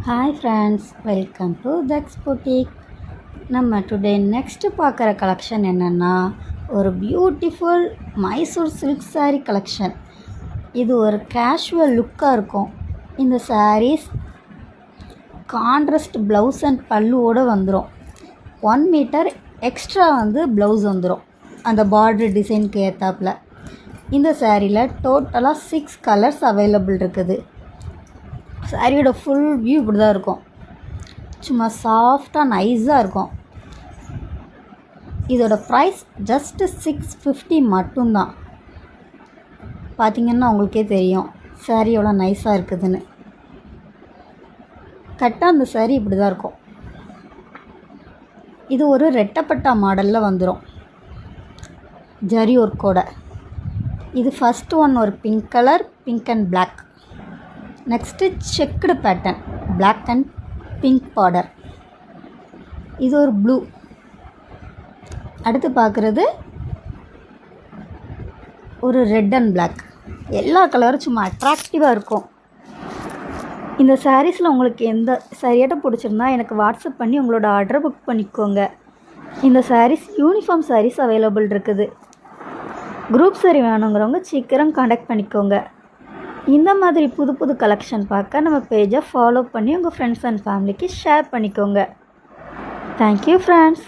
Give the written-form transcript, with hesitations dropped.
Hi friends, welcome to thugs boutique. நம்ம today next பார்க்குற collection என்னென்னா, ஒரு beautiful Mysore silk saree collection. இது ஒரு கேஷுவல் லுக்காக இருக்கும். இந்த sarees கான்ட்ராஸ்ட் ப்ளவுஸ் அண்ட் பல்லுவோடு வந்துடும். 1 மீட்டர் எக்ஸ்ட்ரா ப்ளவுஸ் வந்துடும் அந்த பார்டர் டிசைனுக்கு ஏற்றாப்புல. இந்த சாரியில் டோட்டலாக 6 கலர்ஸ் அவைலபிள் இருக்குது. சாரியோட ஃபுல் வியூ இப்படி தான் இருக்கும். சும்மா சாஃப்டாக நைஸாக இருக்கும். இதோட ப்ரைஸ் ஜஸ்ட்டு 650 மட்டும்தான். பார்த்திங்கன்னா உங்களுக்கே தெரியும் சாரி எவ்வளோ நைஸாக இருக்குதுன்னு. கரெக்டாக அந்த சாரி இப்படி தான் இருக்கும். இது ஒரு ரெட்டப்பட்டா மாடலில் வந்துடும், ஜரி ஒர்க்கோட. இது ஃபஸ்ட்டு ஒன் ஒரு pink colour, pink and black. Next checked pattern, black and pink border. இது ஒரு ப்ளூ. அடுத்து பார்க்குறது ஒரு ரெட் அண்ட் பிளாக். எல்லா கலரும் சும்மா அட்ராக்டிவாக இருக்கும். இந்த சாரீஸில் உங்களுக்கு எந்த சாரியாட்டம் பிடிச்சிருந்தா எனக்கு வாட்ஸ்அப் பண்ணி உங்களோட ஆர்டரை புக் பண்ணிக்கோங்க. இந்த சாரீஸ் யூனிஃபார்ம் சாரீஸ் அவைலபிள் இருக்குது. குரூப் சாரி வேணுங்கிறவங்க சீக்கிரம் காண்டாக்ட் பண்ணிக்கோங்க. இந்த மாதிரி புது புது கலெக்ஷன் பார்க்க நம்ம பேஜை ஃபாலோ பண்ணி உங்கள் ஃப்ரெண்ட்ஸ் அண்ட் ஃபேமிலிக்கு ஷேர் பண்ணிக்கோங்க. Thank you friends.